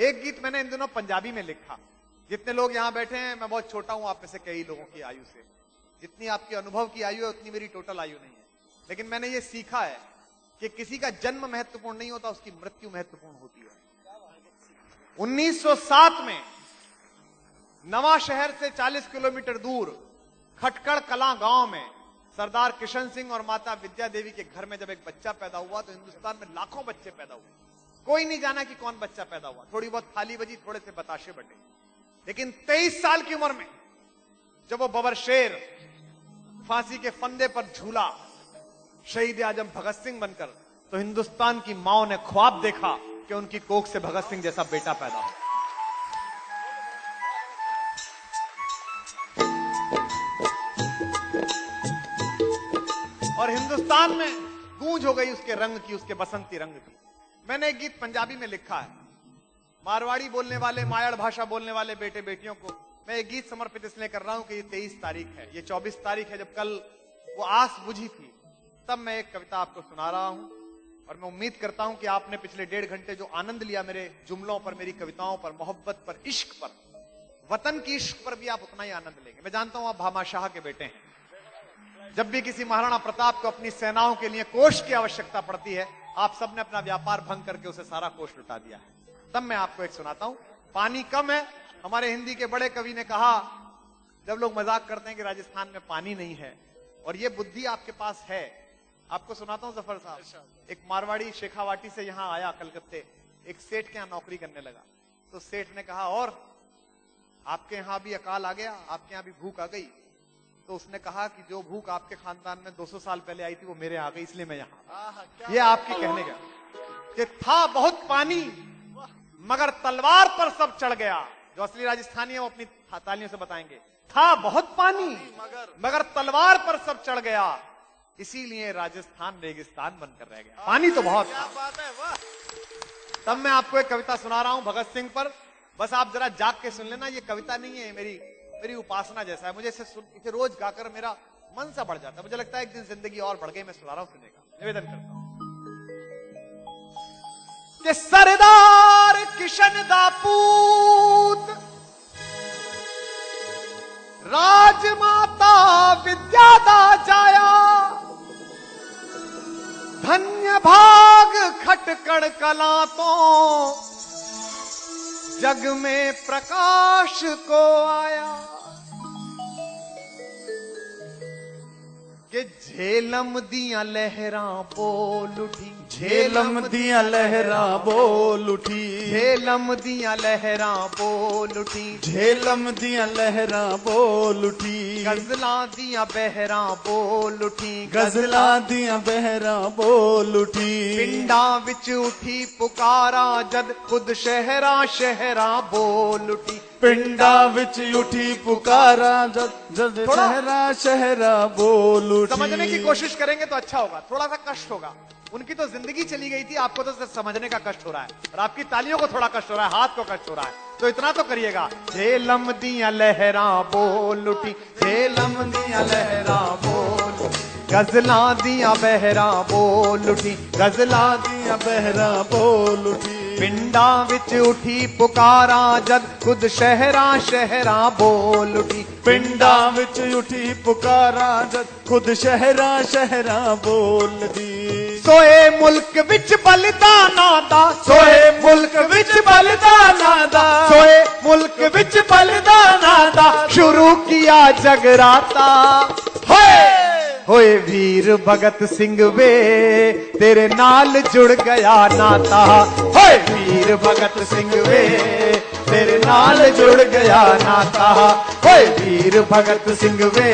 एक गीत मैंने इन दिनों पंजाबी में लिखा। जितने लोग यहां बैठे हैं, मैं बहुत छोटा हूं आप में से कई लोगों की आयु से। जितनी आपकी अनुभव की आयु है उतनी मेरी टोटल आयु नहीं है। लेकिन मैंने ये सीखा है कि किसी का जन्म महत्वपूर्ण नहीं होता, उसकी मृत्यु महत्वपूर्ण होती है। 1907 में नवा शहर से 40 किलोमीटर दूर खटकड़ कलां गांव में सरदार किशन सिंह और माता विद्या देवी के घर में जब एक बच्चा पैदा हुआ तो हिंदुस्तान में लाखों बच्चे पैदा हुए। कोई नहीं जाना कि कौन बच्चा पैदा हुआ। थोड़ी बहुत थाली बजी, थोड़े से बताशे बटे। लेकिन 23 साल की उम्र में जब वो बबर शेर फांसी के फंदे पर झूला शहीद आजम भगत सिंह बनकर, तो हिंदुस्तान की माओ ने ख्वाब देखा कि उनकी कोख से भगत सिंह जैसा बेटा पैदा हो। और हिंदुस्तान में गूंज हो गई उसके रंग की, उसके बसंती रंग की। मैंने एक गीत पंजाबी में लिखा है। मारवाड़ी बोलने वाले, मायाड़ भाषा बोलने वाले बेटे बेटियों को मैं एक गीत समर्पित इसलिए कर रहा हूं कि ये 23 तारीख है, ये 24 तारीख है जब कल वो आस बुझी थी। तब मैं एक कविता आपको सुना रहा हूं और मैं उम्मीद करता हूं कि आपने पिछले 1.5 घंटे जो आनंद लिया मेरे जुमलों पर, मेरी कविताओं पर, मोहब्बत पर, इश्क पर, वतन की इश्क पर भी आप उतना ही आनंद लेंगे। मैं जानता हूं आप भामाशाह के बेटे हैं। जब भी किसी महाराणा प्रताप को अपनी सेनाओं के लिए कोष की आवश्यकता पड़ती है, आप सबने अपना व्यापार भंग करके उसे सारा कोष लुटा दिया है। तब मैं आपको एक सुनाता हूं। पानी कम है। हमारे हिंदी के बड़े कवि ने कहा, जब लोग मजाक करते हैं कि राजस्थान में पानी नहीं है, और ये बुद्धि आपके पास है। आपको सुनाता हूं जफर साहब। एक मारवाड़ी शेखावाटी से यहां आया कलकत्ते, एक सेठ के यहां नौकरी करने लगा। तो सेठ ने कहा, और आपके यहां भी अकाल आ गया, आपके यहां भी भूख आ गई? तो उसने कहा कि जो भूख आपके खानदान में 200 साल पहले आई थी वो मेरे आ गई, इसलिए मैं यहां। ये आपकी कहने का कि था बहुत पानी मगर तलवार पर सब चढ़ गया। जो असली राजस्थानी है वो अपनी तालियों से बताएंगे। था बहुत पानी मगर तलवार पर सब चढ़ गया, इसीलिए राजस्थान रेगिस्तान बनकर रह गया। पानी तो बहुत था। बात है, वाह। तब मैं आपको एक कविता सुना रहा हूं भगत सिंह पर। बस आप जरा जाग के सुन लेना। ये कविता नहीं है, मेरी उपासना जैसा है। मुझे इसे रोज गाकर मेरा मन सा बढ़ जाता है। मुझे लगता है एक दिन जिंदगी और बढ़ गई। मैं सुना रहा हूं, सुनेगा। निवेदन करता हूं कि सरदार किशन दा पूत राजमाता विद्या दा जाया, धन्य भाग खटकड़ कलां तो जग में प्रकाश को आया। कि झेलम दियां लहरां बोल उठी, झेलम दियां लहरां बोल उठी, झेलम दियां लहरां बोल उठी, झेलम दियां लहरां बोल उठी, गजलां दियां बहरां बोल उठी, गजलां दियां बहरां बोल उठी। पिंडां विच उठी पुकारा जद खुद शहरां शहरां बोल उठी। पिंडां विच उठी पुकारा जद जद शहरा शहरा बोल उठी। समझने की कोशिश करेंगे तो अच्छा होगा। थोड़ा सा कष्ट होगा। उनकी तो जिंदगी चली गई थी, आपको तो सिर्फ समझने का कष्ट हो रहा है, और आपकी तालियों को थोड़ा कष्ट हो रहा है, हाथ को कष्ट हो रहा है। तो इतना तो करिएगा। झेलम दियां लहरां बोल उठी, झेलम दियां लहरां बोल उठी, गजलां दियां बहरां बोल उठी, गजलां दियां बहरां बोल उठी। पिंडां विच उठी पुकारा जद खुद शहरां शहरां बोल उठी। पिंडां विच उठी पुकारा जद खुद शहरा शहरा बोल दी। सोए मुल्क विच बलिदाना दा, सोए मुल्क विच बलिदाना दा, सोए मुल्क विच बलिदाना दा, शुरू किया जगराता। होए वीर भगत सिंह वे तेरे नाल जुड़ गया नाता। होए वीर भगत सिंह वे तेरे नाल जुड़ गया नाता। होए वीर भगत सिंह वे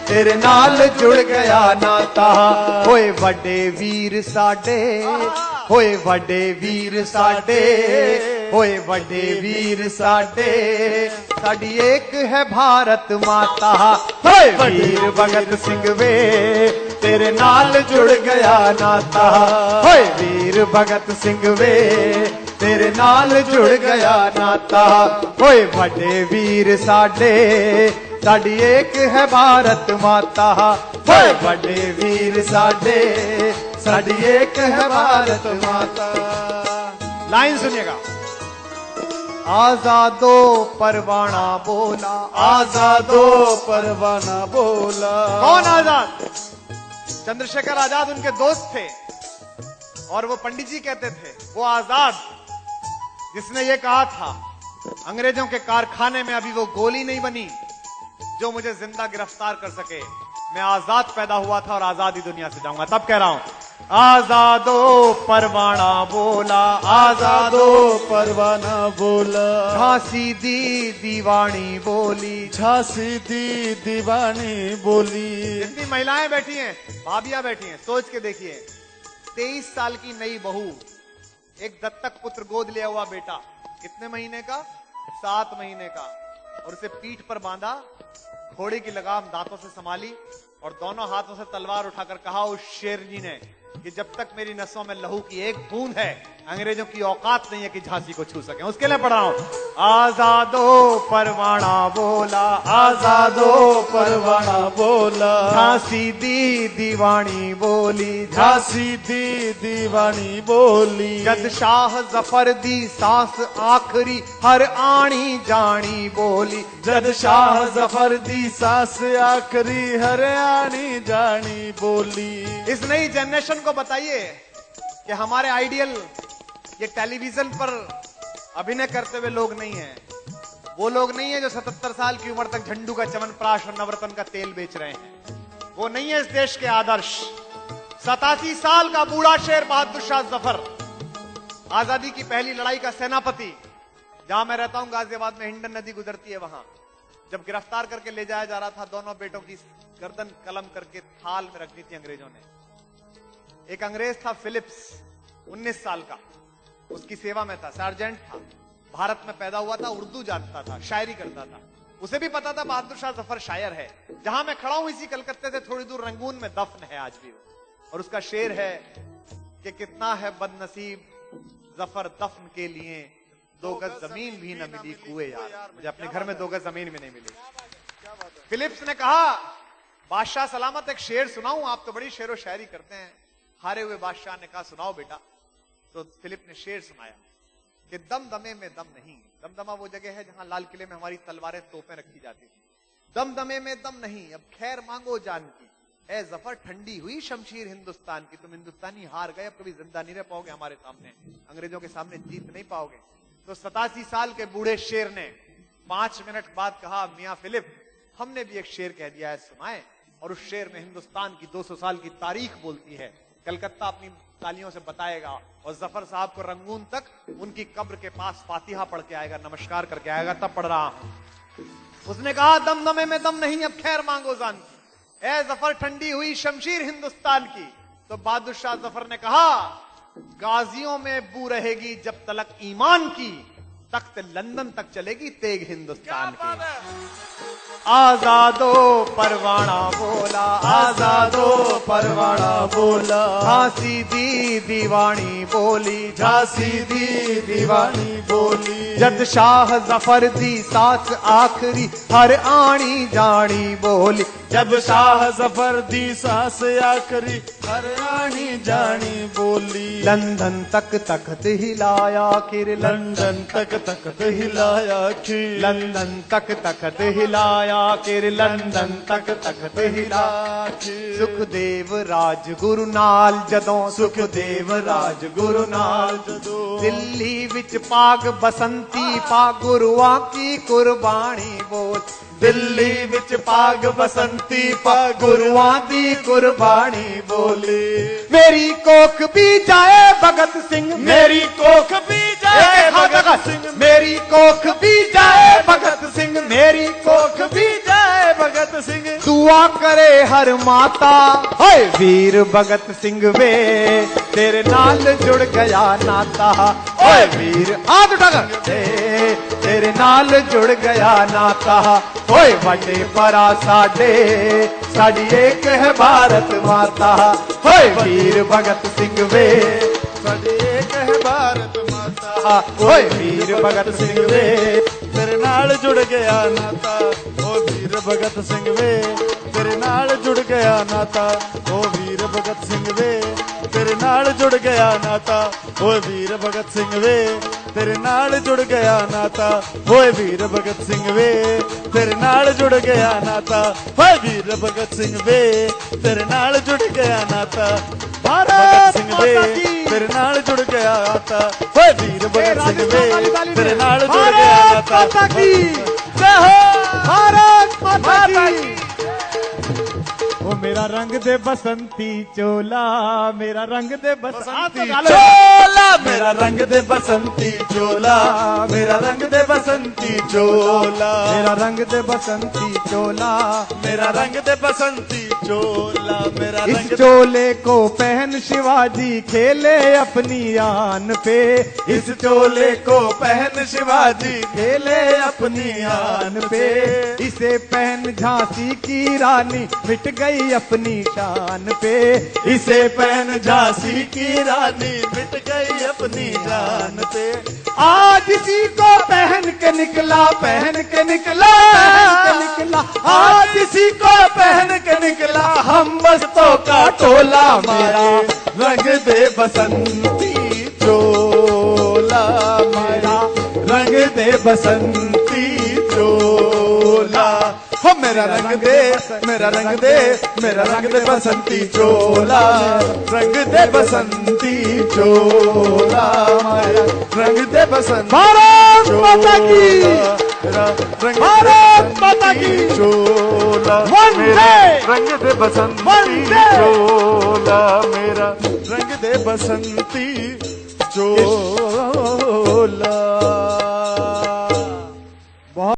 तेरे नाल जुड़ गया नाता। होए वड्डे वीर साडे, होए वड्डे वीर साडे, होए वड्डे वीर साडे, साडी एक है भारत माता। होए वीर भगत सिंह वे तेरे नाल जुड़ गया नाता। होए वीर भगत सिंह वे तेरे नाल जुड़ गया नाता। होए वड्डे वीर साडे, साडी एक है भारत माता। होए वड्डे वीर साडे, साडी एक है भारत माता। लाइन सुनिएगा। आजादो परवाना बोला, आजादो परवाना बोला। कौन आजाद? चंद्रशेखर आजाद उनके दोस्त थे और वो पंडित जी कहते थे वो आजाद जिसने ये कहा था अंग्रेजों के कारखाने में अभी वो गोली नहीं बनी जो मुझे जिंदा गिरफ्तार कर सके। मैं आजाद पैदा हुआ था और आजाद ही दुनिया से जाऊंगा। तब कह रहा हूं आजादो परवाना बोला, आजादो परवाना बोला। झांसी दी दीवानी बोली, झांसी दी दीवानी बोली। जितनी महिलाएं बैठी हैं, भाभियां बैठी हैं, सोच के देखिए 23 साल की नई बहू, एक दत्तक पुत्र गोद लिया हुआ बेटा, कितने महीने का? 7 महीने का, और उसे पीठ पर बांधा, घोड़े की लगाम दांतों से संभाली और दोनों हाथों से तलवार उठाकर कहा उस शेरनी ने कि जब तक मेरी नसों में लहू की एक बूंद है अंग्रेजों की औकात नहीं है कि झांसी को छू सके। उसके लिए पढ़ रहा हूं आजादो परवाना बोला, आजादो परवाना बोला। झांसी दी दीवानी बोली, झांसी दी दीवानी बोली। जद शाह जफर दी सांस आखिरी हर आनी जानी बोली, जद शाह जफर दी सांस आखिरी हरियाणी जानी बोली। इस नई जनरेशन को बताइए कि हमारे आइडियल ये टेलीविजन पर अभिनय करते हुए लोग नहीं हैं, वो लोग नहीं है जो 77 साल की उम्र तक झंडू का च्यवनप्राश और नवरत्न का तेल बेच रहे हैं, वो नहीं है इस देश के आदर्श। 87 साल का बूढ़ा शेर बहादुर शाह जफर, आजादी की पहली लड़ाई का सेनापति, जहां मैं रहता हूं गाजियाबाद में हिंडन नदी गुजरती है, वहां जब गिरफ्तार करके ले जाया जा रहा था, दोनों बेटों की गर्दन कलम करके थाल में रख दी थी अंग्रेजों ने। एक अंग्रेज था फिलिप्स, 19 साल का, उसकी सेवा में था, सार्जेंट था, भारत में पैदा हुआ था, उर्दू जानता था, शायरी करता था, उसे भी पता था बहादुर शाह जफर शायर है। जहां मैं खड़ा हूं इसी कलकत्ते से थोड़ी दूर रंगून में दफन है आज भी वो, और उसका शेर है कि कितना है बदनसीब जफर दफन के लिए 2 गज जमीन भी न मिली कुएं यार, मुझे अपने घर में 2 गज जमीन भी नहीं मिली। फिलिप्स ने कहा बादशाह सलामत एक शेर सुनाऊं, आप तो बड़ी शेरो शायरी करते हैं। हारे हुए बादशाह ने कहा सुनाओ बेटा। तो फिलिप ने शेर सुनाया कि दमदमे में दम नहीं, दमदमा वो जगह है जहां लाल किले में हमारी तलवारें तोपें रखी जाती थी, दमदमे में दम नहीं, अब खैर मांगो जान की, ए जफर ठंडी हुई शमशीर हिंदुस्तान की, तुम हिंदुस्तानी हार गए, अब कभी जिंदा नहीं रह पाओगे हमारे सामने, अंग्रेजों के सामने जीत नहीं पाओगे। तो 87 साल के बूढ़े शेर ने 5 मिनट बाद कहा मियां फिलिप हमने भी एक शेर कह दिया है, सुनाए। और उस शेर में हिंदुस्तान की 200 साल की तारीख बोलती है, कलकत्ता अपनी तालियों से बताएगा और जफर साहब को रंगून तक उनकी कब्र के पास फातिहा पढ़ के आएगा, नमस्कार करके आएगा, तब पढ़ रहा हूं। उसने कहा दमदमे में दम नहीं, अब खैर मांगो जान की, ए जफर ठंडी हुई शमशीर हिंदुस्तान की। तो बहादुर शाह जफर ने कहा गाजियों में बू रहेगी जब तलक ईमान की, तख्त लंदन तक चलेगी तेग हिंदुस्तान की। आजादो परवाना बोला, आजादो परवाना बोला। झांसी दी दीवानी बोली, झांसी दी दीवानी बोली। जद शाह जफर दी सास आखिरी हर आनी जानी बोली, जब शाह जफर दी सांस आखिरी हरियाणी जानी बोली। लंदन तक तख्त हिलाया किर, लंदन तक तख्त हिलाया खीर, लंदन तक तख्त हिलाया किर, लंदन तक तख्त हिलाया खीर। सुखदेव राजगुरु नाल जदों, सुखदेव राजगुरु नाल जदों, दिल्ली विच पाग बसंती पा गुरुआं की कुर्बानी बोल, दिल्ली विच पाग बसंती पा गुरुआं दी कुर्बानी बोली। मेरी कोख भी जाए भगत सिंह, मेरी कोख भी जाए भगत सिंह, मेरी कोख भी जाए भगत सिंह, मेरी कोख भी जाए भगत सिंह। दुआ करे हर माता, ओए वीर भगत सिंह वे तेरे नाल जुड़ गया नाता, ओए वीर हाथ उठाकर तेरे नाल जुड़ गया नाता, ओए वड्डे परा साडे साडी एक है भारत माता, ओए वीर भगत सिंह वे साडी एक है भारत माता, ओए वीर भगत सिंह वे तेरे नाल जुड़ गया नाता, ओ वीर भगत सिंह वे तेरे नाल जुड़ गया नाता, ओ वीर भगत सिंह वे तेरे नाल जुड़ गया नाता, ओ वीर भगत सिंह वे तेरे नाल जुड़ गया नाता होए वीर भगत सिंह वे तेरे नाल जुड़ गया नाता होए वीर भगत सिंह वे तेरे नाल जुड़ गया नाता भगत सिंह वे तेरे नाल जुड़ गया नाता होए वीर भगत सिंह वे तेरे नाल जुड़ गया नाता भारत माता की। ओ मेरा रंग दे बसंती चोला मेरा रंग दे बसंती चोला मेरा रंग दे बसंती चोला मेरा रंग दे बसंती चोला मेरा रंग दे बसंती चोला मेरा रंग दे बसंती चोला मेरा इस रंग चोले को पहन शिवाजी खेले अपनी आन पे इस चोले को पहन शिवाजी खेले अपनी आन पे इसे पहन झांसी की रानी मिट गई अपनी शान पे इसे पहन झांसी की रानी मिट गई अपनी जान पे आज इसी को पहन के निकला पहन के निकला आज इसी को पहन के निकला हम मस्तों का टोला मेरा रंग दे बसंती चोला मेरा रंग दे बसंती चोला हो मेरा रंग दे मेरा रंग दे मेरा रंग दे बसंती चोला रंग दे बसंती चोला मेरा रंग दे बसंती भारत माता की मेरा रंग भारत माता की चोला वंदे रंग दे बसंती वंदे चोला मेरा रंग दे बसंती चोला